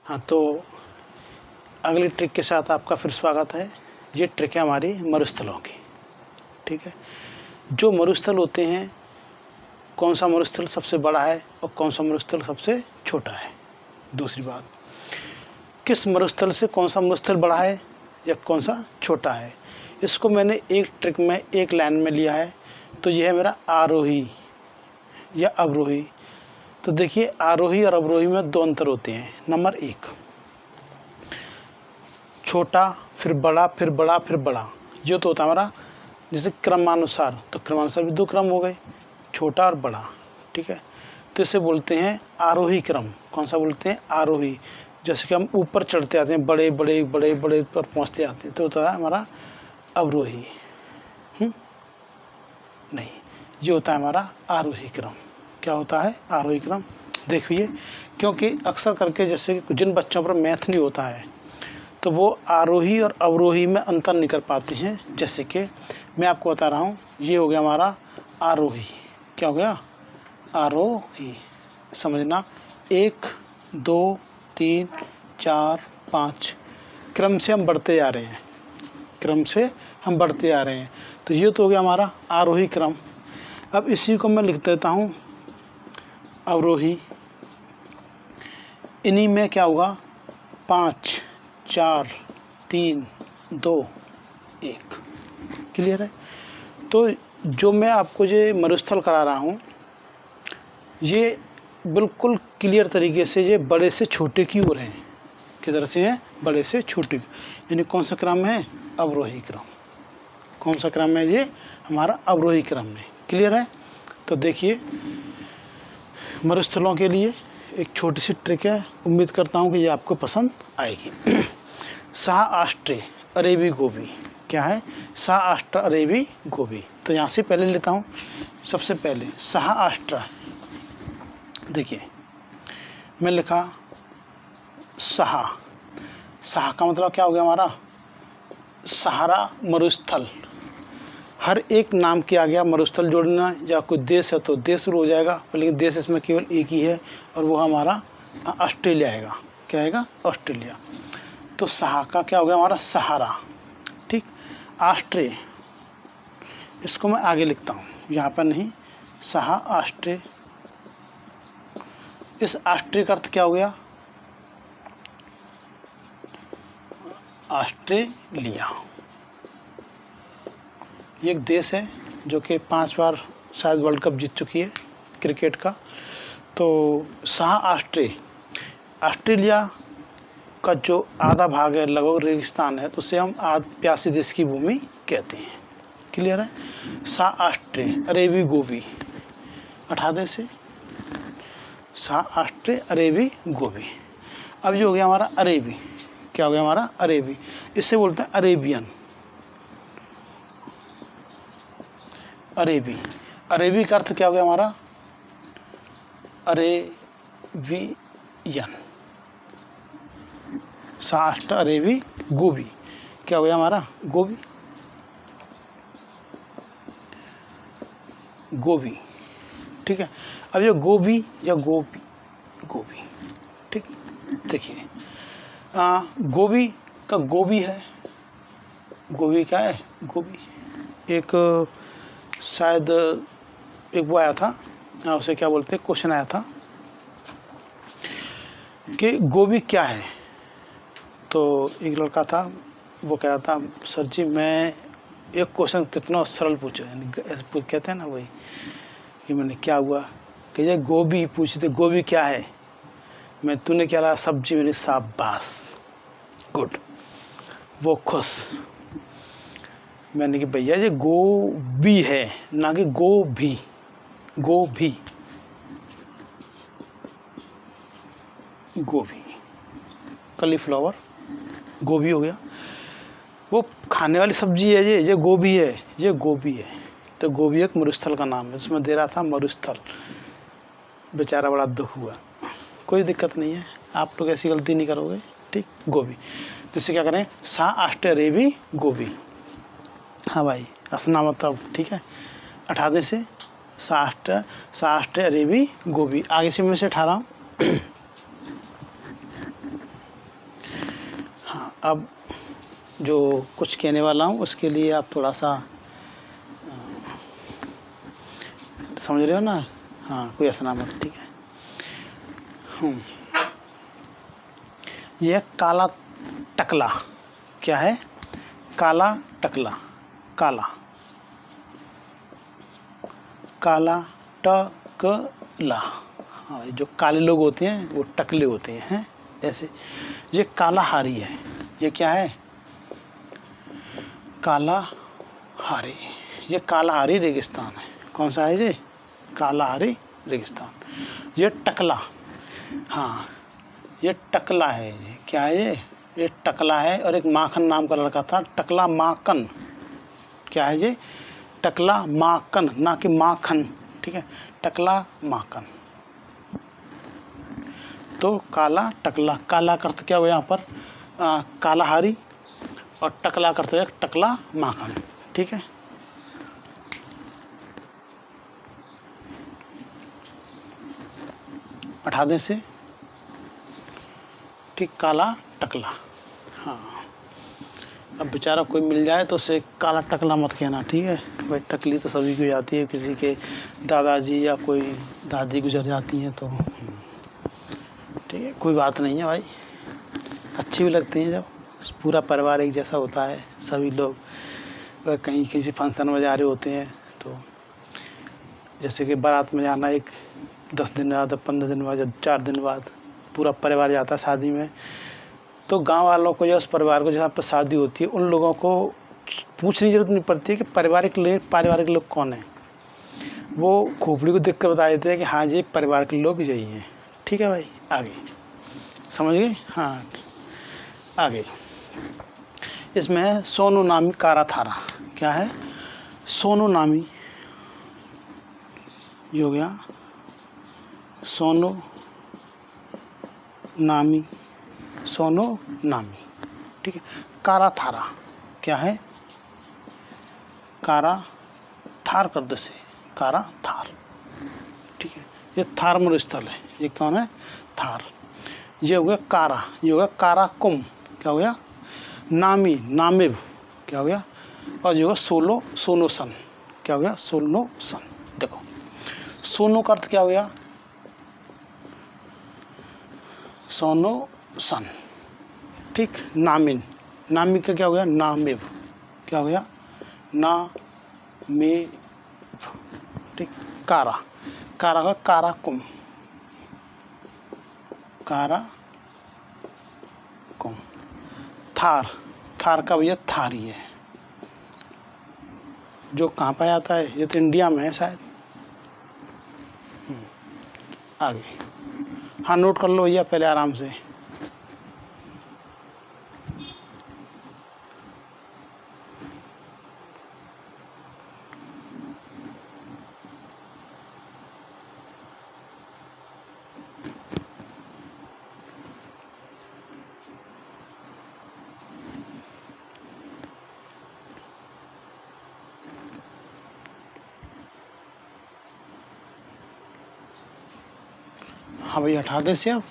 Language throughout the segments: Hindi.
हाँ, तो अगली ट्रिक के साथ आपका फिर स्वागत है। ये ट्रिक है हमारी मरुस्थलों की। ठीक है, जो मरुस्थल होते हैं, कौन सा मरुस्थल सबसे बड़ा है और कौन सा मरुस्थल सबसे छोटा है। दूसरी बात, किस मरुस्थल से कौन सा मरुस्थल बड़ा है या कौन सा छोटा है, इसको मैंने एक ट्रिक में एक लाइन में लिया है। तो ये है मेरा आरोही या अवरोही। तो देखिए, आरोही और अवरोही में दो अंतर होते हैं। नंबर 1, छोटा फिर बड़ा फिर बड़ा फिर बड़ा, जो तो होता है हमारा जैसे क्रमानुसार। तो क्रमानुसार भी 2 क्रम हो गए, छोटा और बड़ा। ठीक है, तो इसे बोलते हैं आरोही क्रम। कौन सा बोलते हैं? आरोही। जैसे कि हम ऊपर चढ़ते आते हैं, बड़े बड़े बड़े बड़े पर पहुंचते आते हैं, तो होता है हमारा अवरोही। नहीं, ये होता है हमारा आरोही क्रम। क्या होता है? आरोही क्रम। देखिए, क्योंकि अक्सर करके जैसे कि जिन बच्चों पर मैथ नहीं होता है, तो वो आरोही और अवरोही में अंतर नहीं कर पाते हैं। जैसे कि मैं आपको बता रहा हूँ, ये हो गया हमारा आरोही। क्या हो गया? आरोही। समझना, 1 2 3 4 5 क्रम से हम बढ़ते जा रहे हैं, क्रम से हम बढ़ते आ रहे हैं। तो ये तो हो गया हमारा आरोही क्रम। अब इसी को मैं लिख देता हूँ अवरोही। इन्हीं में क्या होगा? 5 4 3 2 1। क्लियर है? तो जो मैं आपको ये मरुस्थल करा रहा हूँ, ये बिल्कुल क्लियर तरीके से ये बड़े से छोटे की ओर हैं। किधर से हैं? बड़े से छोटे। यानी कौन सा क्रम है? अवरोही क्रम। कौन सा क्रम है? ये हमारा अवरोही क्रम है। क्लियर है? तो देखिए, मरुस्थलों के लिए एक छोटी सी ट्रिक है, उम्मीद करता हूँ कि ये आपको पसंद आएगी। सहाअष्टय अरेबी गोबी। क्या है? सहाअष्टय अरेबी गोबी। तो यहाँ से पहले लेता हूँ। सबसे पहले सहाअष्टय, देखिए मैं लिखा सहा। सहा का मतलब क्या हो गया हमारा? सहारा मरुस्थल। हर एक नाम के आ गया मरुस्थल जोड़ना, या कोई देश है तो देश शुरू हो जाएगा, लेकिन देश इसमें केवल एक ही है, और वो हमारा ऑस्ट्रेलिया आएगा। क्या आएगा? ऑस्ट्रेलिया। तो सहा का क्या हो गया हमारा? सहारा। ठीक। ऑस्ट्रे, इसको मैं आगे लिखता हूँ, यहाँ पर नहीं। सहा ऑस्ट्रे। इस ऑस्ट्रे का अर्थ क्या हो गया? ऑस्ट्रेलिया। ये एक देश है जो कि 5 बार शायद वर्ल्ड कप जीत चुकी है क्रिकेट का। तो सहाअष्टय, ऑस्ट्रेलिया का जो आधा भाग है लगभग रेगिस्तान है, तो उसे हम प्यासी देश की भूमि कहते हैं। क्लियर है? सहाअष्टय अरेबी गोबी। हटा दे से, सहाअष्टय अरेबी गोबी। अब ये हो गया हमारा अरेबी। क्या हो गया हमारा? अरेबी। इससे बोलते हैं अरेबियन। अरेबी। अरेबी का अर्थ क्या हो गया हमारा? अरेबियन। सहाअष्टय अरेबी गोबी। क्या हो गया हमारा? गोबी। गोबी। ठीक है। अब ये गोबी या गोबी, गोबी। ठीक। देखिए, गोबी का गोबी है। गोबी क्या है? गोबी। एक शायद एक वो आया था, उसे क्या बोलते हैं, क्वेश्चन आया था कि गोबी क्या है। तो एक लड़का था, वो कह रहा था, सर जी मैं एक क्वेश्चन कितना सरल पूछो, यानी कहते हैं ना वही, कि मैंने क्या हुआ कि ये गोभी पूछी थी, गोभी क्या है, मैं तूने क्या रहा सब्जी, मैंने शाबाश गुड। वो खुश। मैंने कि भैया ये गोभी है ना कि गोभी। गोभी, गोभी, कॉलीफ्लावर, गोभी हो गया। वो खाने वाली सब्जी है, ये गोभी है, ये गोभी है। तो गोभी एक मरुस्थल का नाम है, उसमें दे रहा था मरुस्थल। बेचारा बड़ा दुख हुआ। कोई दिक्कत नहीं है, आप लोग ऐसी गलती नहीं करोगे। ठीक। गोभी, जिससे क्या करें, सहाअष्टय अरेबी गोबी। हाँ भाई, असना मतलब ठीक है। 18 से सहाअष्टय अरेबी गोबी। आगे से मैं से 18 अब जो कुछ कहने वाला हूँ उसके लिए आप थोड़ा सा समझ रहे हो ना। हाँ, कोई असना मत, ठीक है। यह काला टकला, क्या है? काला टकला, काला काला टकला। हाँ, जो काले लोग होते हैं वो टकले होते हैं, ऐसे। ये कालाहारी है, ये क्या है? कालाहारी। ये कालाहारी रेगिस्तान है। कौन सा है ये? कालाहारी रेगिस्तान। ये टकला, हाँ ये टकला है। ये क्या है? ये टकला है। और एक माखन नाम का लड़का था, टकला माखन। क्या है ये? टकला माखन, ना कि माखन, ठीक है, टकला माखन। तो काला टकला, काला का अर्थ क्या हुआ यहाँ पर? कालाहारी, और टकला करते हैं टकला माखन, ठीक है। हटा दें से, ठीक, काला टकला। हाँ, अब बेचारा कोई मिल जाए तो उसे काला टकला मत कहना, ठीक है भाई। टकली तो सभी को जाती है, किसी के दादाजी या कोई दादी गुजर जाती हैं तो ठीक है, कोई बात नहीं है भाई। अच्छी भी लगती हैं जब पूरा परिवार एक जैसा होता है, सभी लोग कहीं किसी फंक्शन में जा रहे होते हैं। तो जैसे कि बारात में जाना, एक 10 दिन बाद, 15 दिन बाद, या 4 दिन बाद पूरा परिवार जाता है शादी में। तो गांव वालों को या उस परिवार को जहाँ पर शादी होती है, उन लोगों को पूछने की जरूरत नहीं पड़ती है कि पारिवारिक लोग कौन है। वो खोपड़ी को देख कर बता देते हैं कि हाँ जी परिवार के लोग यही हैं, ठीक है भाई। आगे समझ गए? हाँ, आगे इसमें है सोनू नामी कारा थारा। क्या है? सोनू नामी, ये हो गया सोनू नामी, सोनू नामी, ठीक है। कारा थारा, क्या है? कारा थार कर दो से, कारा थार, ठीक है। ये थार मरुस्थल है। ये कौन है? थार। ये हो गया कारा, ये हो गया काराकुम, क्या हो गया? नामी, नामिब, क्या हो गया? और ये होगा सोलो, सोनोसन, क्या हो गया? सोनोसन। देखो सोनो का अर्थ क्या हो गया? सोनोसन, ठीक। नामिन, नामी का क्या हो गया? नामिब, क्या हो गया? नामिब, ठीक। कारा, कारा का काराकुम, काराकुम। थार, थार का भैया थार ही है, जो कहाँ पाया जाता है? ये तो इंडिया में है शायद। आगे, हाँ नोट कर लो भैया पहले आराम से। हाँ भैया हटा दे से अब।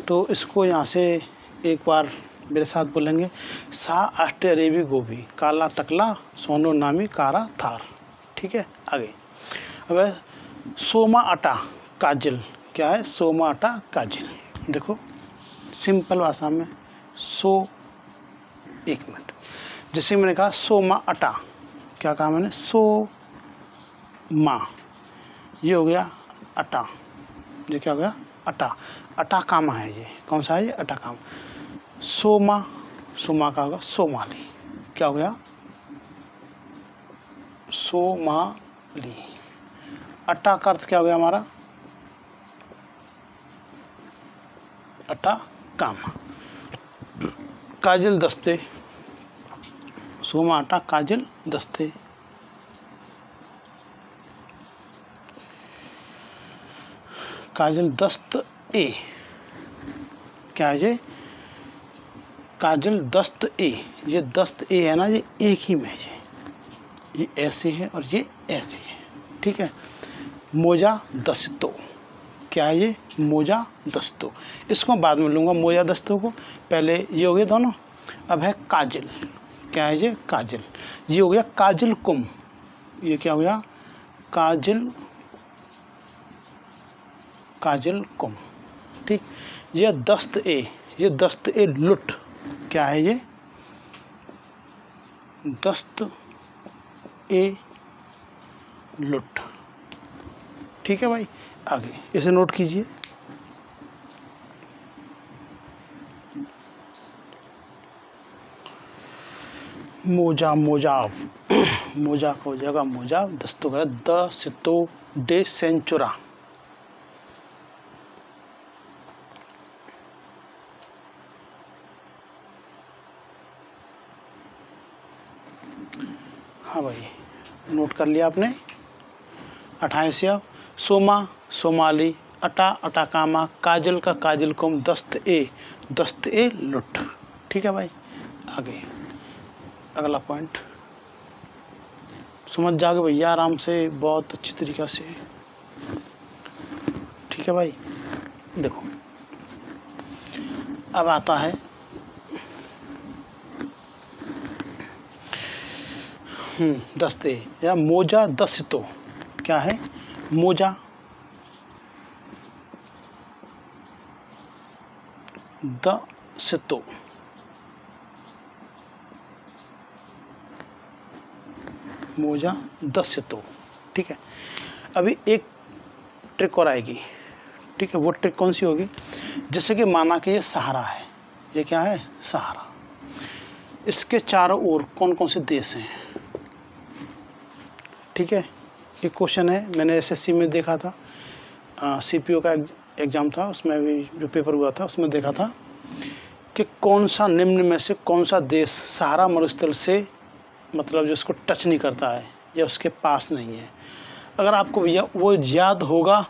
तो इसको यहाँ से एक बार मेरे साथ बोलेंगे। सा अष्टे अरेबी गोभी, काला टकला, सोनो नामी, कारा थार, ठीक है। आगे अब सोमा आटा काजल। क्या है? सोमा आटा काजल। देखो सिंपल भाषा में एक मिनट, जैसे मैंने कहा सोमा आटा, क्या कहा मैंने? सोमा, ये हो गया आटा, ये क्या हो गया? आटा। आटा कामा है ये, कौन सा है ये? आटा कामा। सोमा, सोमा का होगा सोमाली, क्या हो गया? सोमाली। आटा का अर्थ क्या हो गया हमारा? आटा कामा। काजल दस्ते, सोमा आटा काजल दस्ते। काजल दस्त ए, क्या है ये? काजल दस्त ए। ये दस्त ए है ना, ये एक ही में है, ये ऐसे है और ये ऐसे है, ठीक है। मोजा दस्तो, क्या है ये? मोजा दस्तो। इसको बाद में लूँगा मोजा दस्तो को, पहले ये हो गया दोनों। अब है काजल, क्या है ये? काजल। ये हो गया काजल कुम, ये क्या हो गया? काजल, काजल कुम, ठीक। ये दस्त ए, ये दस्त ए लुट, क्या है ये? दस्त ए लुट, ठीक है भाई। आगे इसे नोट कीजिए। मोजा, मोजाब, मोजा का हो जाएगा मोजा, दस्तो का द सितो डे सेंचुरा, हाँ भाई नोट कर लिया आपने। 28 अब सोमा, सोमाली, अटा, अटाकामा, काजल का काजल कुम, दस्त ए लुट, ठीक है भाई। आगे अगला पॉइंट समझ जाओगे भैया आराम से, बहुत अच्छी तरीक़ा से, ठीक है भाई। देखो अब आता है दस्ते या मोजा दस्तो, क्या है? मोजा दस्तो, मोजा दस्तो, ठीक है। अभी एक ट्रिक और आएगी, ठीक है। वो ट्रिक कौन सी होगी? जैसे कि माना कि ये सहारा है, ये क्या है? सहारा। इसके चारों ओर कौन कौन से देश हैं, ठीक है। एक क्वेश्चन है, मैंने एसएससी में देखा था, सीपीओ का एग्ज़ाम था, उसमें भी जो पेपर हुआ था उसमें देखा था कि कौन सा निम्न में से कौन सा देश सहारा मरुस्थल से मतलब जो उसको टच नहीं करता है या उसके पास नहीं है। अगर आपको भैया वो याद होगा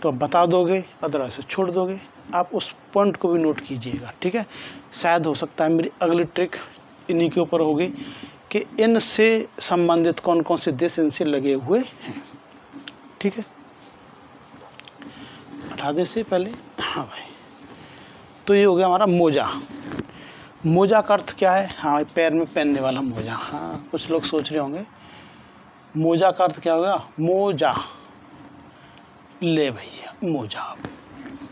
तो बता दोगे, अदरवाइज छोड़ दोगे। आप उस पॉइंट को भी नोट कीजिएगा, ठीक है। शायद हो सकता है मेरी अगली ट्रिक इन्हीं के ऊपर होगी कि इनसे संबंधित कौन कौन से देश इनसे लगे हुए हैं, ठीक है। हटा दे से पहले, हाँ भाई। तो ये हो गया हमारा मोजा। मोजा का अर्थ क्या है? हाँ, पैर में पहनने वाला मोजा। हाँ, कुछ लोग सोच रहे होंगे मोजा का अर्थ क्या होगा? मोजा, ले भैया मोजा,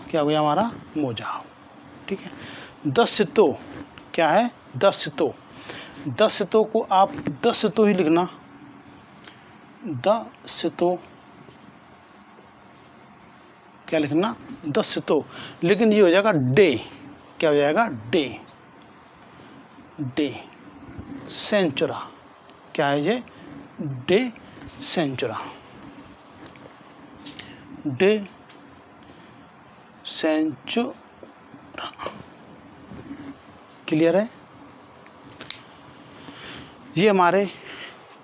क्या हो गया हमारा? मोजा, ठीक है। 10 सितो, क्या है? 10 सितो। 10 सितो को आप 10 सितो ही लिखना, 10 सितो, क्या लिखना? 10 सितो। लेकिन ये हो जाएगा डे, क्या हो जाएगा? डे, डे सेंचुरा, क्या है ये? डे सेंचुरा, डे सेंचुरा, क्लियर है? ये हमारे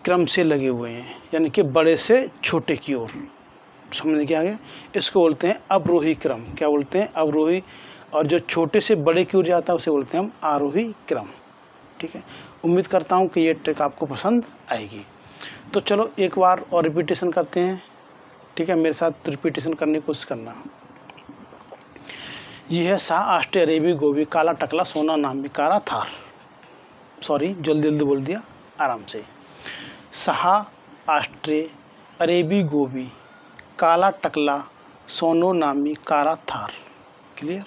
क्रम से लगे हुए हैं, यानी कि बड़े से छोटे की ओर, समझ के आगे। इसको बोलते हैं अवरोही क्रम, क्या बोलते हैं? अवरोही। और जो छोटे से बड़े की ओर जाता है उसे बोलते हैं हम आरोही क्रम, ठीक है। उम्मीद करता हूँ कि ये ट्रिक आपको पसंद आएगी। तो चलो एक बार और रिपीटेशन करते हैं, ठीक है। मेरे साथ रिपीटेशन करने की कोशिश करना। ये है सा आष्टे अरेबी गोभी, काला टकला सोना नामी, कारा थार। सॉरी, जल्दी जल्दी बोल दिया, आराम से। सहा आष्ट्रे अरेबी गोभी, काला टकला सोनो नामी, कारा थार, क्लियर।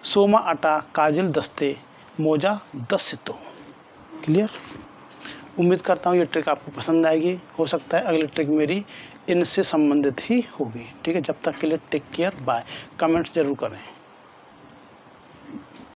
सोमा अटा काजल दस्ते, मोजा 10 सितो, क्लियर। उम्मीद करता हूँ ये ट्रिक आपको पसंद आएगी। हो सकता है अगली ट्रिक मेरी इनसे संबंधित ही होगी, ठीक है। जब तक के लिए टेक केयर, बाय। कमेंट्स जरूर करें।